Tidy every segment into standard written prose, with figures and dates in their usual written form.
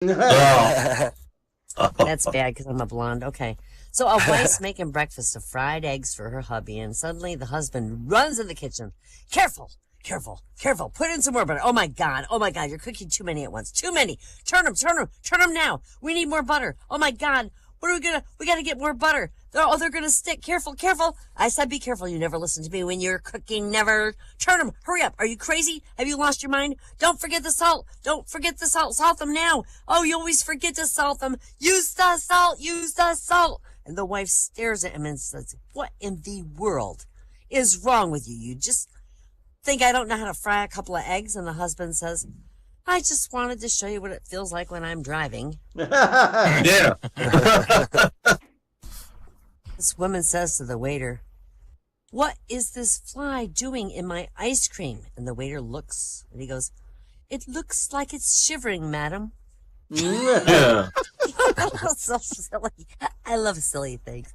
Oh. That's bad because I'm a blonde. Okay. So a wife's making breakfast of fried eggs for her hubby, and suddenly the husband runs in the kitchen. Careful, careful, careful. Put in some more butter. Oh my God, you're cooking too many at once. Too many. Turn them now. We need more butter. Oh my God. We gotta get more butter. They're gonna stick. Careful, careful. I said be careful. You never listen to me when you're cooking. Never. Turn them. Hurry up. Are you crazy? Have you lost your mind? Don't forget the salt. Don't forget the salt. Salt them now. Oh, you always forget to salt them. Use the salt. Use the salt. And the wife stares at him and says, what in the world is wrong with you? You just think I don't know how to fry a couple of eggs? And the husband says, I just wanted to show you what it feels like when I'm driving. Yeah. This woman says to the waiter, what is this fly doing in my ice cream? And the waiter looks and he goes, it looks like it's shivering, madam. Yeah. So silly. I love silly things.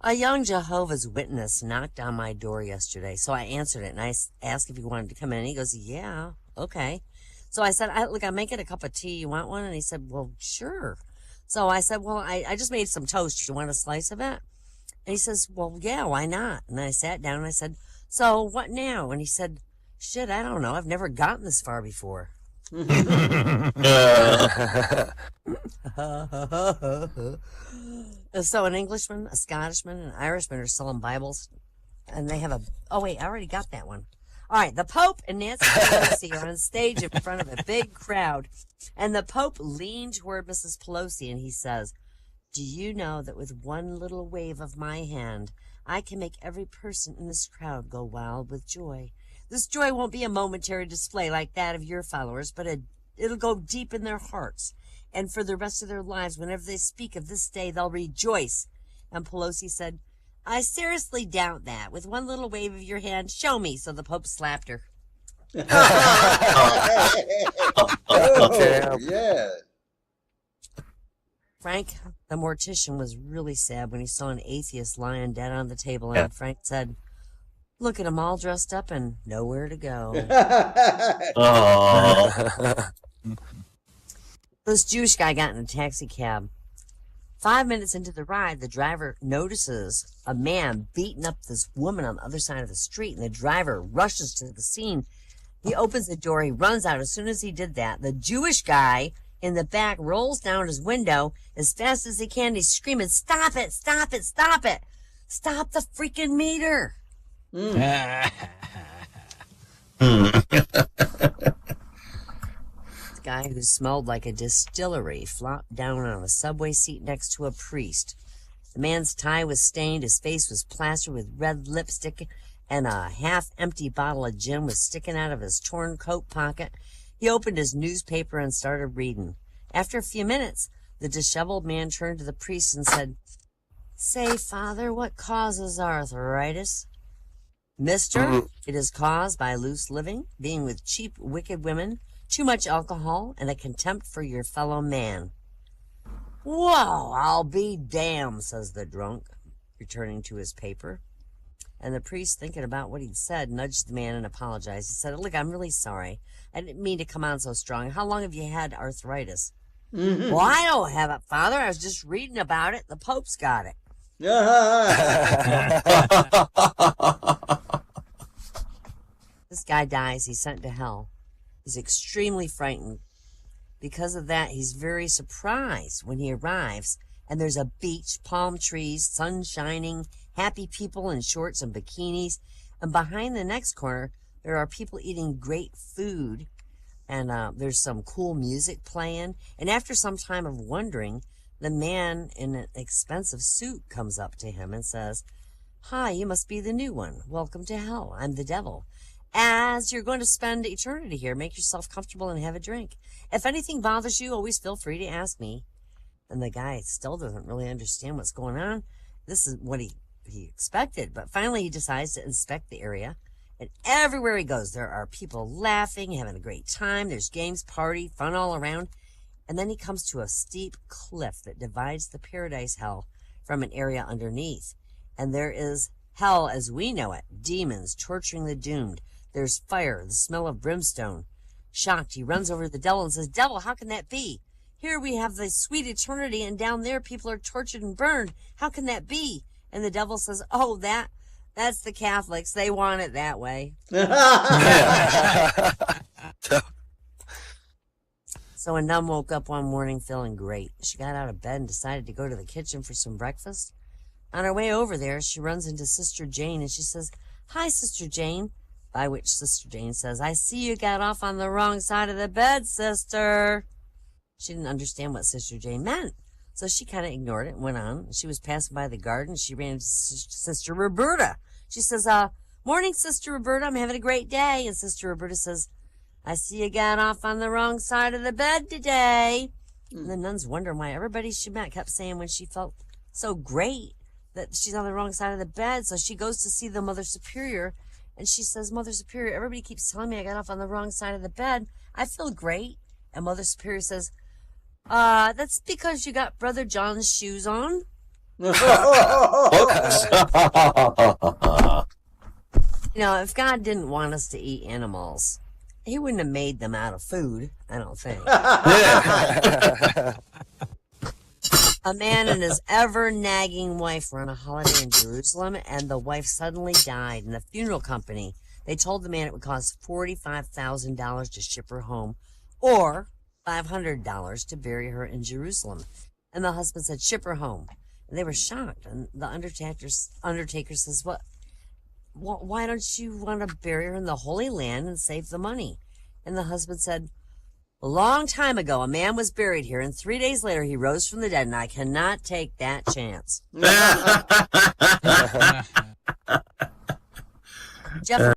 A young Jehovah's Witness knocked on my door yesterday, so I answered it and I asked if he wanted to come in. He goes, yeah, okay. So I said, look, I'm making a cup of tea. You want one? And he said, well, sure. So I said, well, I just made some toast. You want a slice of it? And he says, well, yeah, why not? And I sat down and I said, so what now? And he said, shit, I don't know. I've never gotten this far before. So an Englishman, a Scottishman, and an Irishman are selling Bibles. And they have oh, wait, I already got that one. All right, the Pope and Nancy Pelosi are on stage in front of a big crowd. And the Pope leaned toward Mrs. Pelosi and he says, do you know that with one little wave of my hand, I can make every person in this crowd go wild with joy? This joy won't be a momentary display like that of your followers, but it'll go deep in their hearts. And for the rest of their lives, whenever they speak of this day, they'll rejoice. And Pelosi said, I seriously doubt that. With one little wave of your hand, show me. So the Pope slapped her. Oh, yeah. Frank, the mortician, was really sad when he saw an atheist lying dead on the table. And Frank said, look at them all dressed up and nowhere to go. Oh. This Jewish guy got in a taxi cab. 5 minutes into the ride, the driver notices a man beating up this woman on the other side of the street, and the driver rushes to the scene. He opens the door, he runs out. As soon as he did that, the Jewish guy in the back rolls down his window as fast as he can. He's screaming, stop it, stop it, stop it. Stop the freaking meter. The guy who smelled like a distillery flopped down on a subway seat next to a priest. The man's tie was stained, his face was plastered with red lipstick, and a half-empty bottle of gin was sticking out of his torn coat pocket. He opened his newspaper and started reading. After a few minutes, the disheveled man turned to the priest and said, say, Father, what causes arthritis? Mister, it is caused by loose living, being with cheap, wicked women, too much alcohol, and a contempt for your fellow man. Well, I'll be damned, says the drunk, returning to his paper. And the priest, thinking about what he'd said, nudged the man and apologized. He said, look, I'm really sorry. I didn't mean to come on so strong. How long have you had arthritis? Well, I don't have it, Father. I was just reading about it. The Pope's got it. This guy dies. He's sent to hell. He's extremely frightened. Because of that, he's very surprised when he arrives, and there's a beach, palm trees, sun shining, happy people in shorts and bikinis, and behind the next corner, there are people eating great food, and there's some cool music playing, and after some time of wondering, the man in an expensive suit comes up to him and says, hi, you must be the new one. Welcome to hell. I'm the devil. As you're going to spend eternity here, make yourself comfortable and have a drink. If anything bothers you, always feel free to ask me. And the guy still doesn't really understand what's going on. This is what he expected. But finally, he decides to inspect the area. And everywhere he goes, there are people laughing, having a great time. There's games, party, fun all around. And then he comes to a steep cliff that divides the paradise hell from an area underneath. And there is hell as we know it. Demons torturing the doomed. There's fire, the smell of brimstone. Shocked, he runs over to the devil and says, devil, how can that be? Here we have the sweet eternity, and down there people are tortured and burned. How can that be? And the devil says, oh, that's the Catholics. They want it that way. So when Nun woke up one morning feeling great, she got out of bed and decided to go to the kitchen for some breakfast. On her way over there, she runs into Sister Jane, and she says, hi, Sister Jane. By which Sister Jane says, I see you got off on the wrong side of the bed, sister. She didn't understand what Sister Jane meant, so she kind of ignored it and went on. She was passing by the garden. She ran into Sister Roberta. She says, morning, Sister Roberta. I'm having a great day. And Sister Roberta says, I see you got off on the wrong side of the bed today. And the nuns wondering why everybody she met kept saying when she felt so great that she's on the wrong side of the bed. So she goes to see the Mother Superior, and she says, Mother Superior, everybody keeps telling me I got off on the wrong side of the bed. I feel great. And Mother Superior says, that's because you got Brother John's shoes on. You know, if God didn't want us to eat animals, he wouldn't have made them out of food, I don't think. A man and his ever-nagging wife were on a holiday in Jerusalem, and the wife suddenly died. And the funeral company, they told the man it would cost $45,000 to ship her home, or $500 to bury her in Jerusalem. And the husband said, ship her home. And they were shocked. And the undertaker says, why don't you want to bury her in the Holy Land and save the money? And the husband said, a long time ago, a man was buried here, and 3 days later he rose from the dead, and I cannot take that chance. Jeff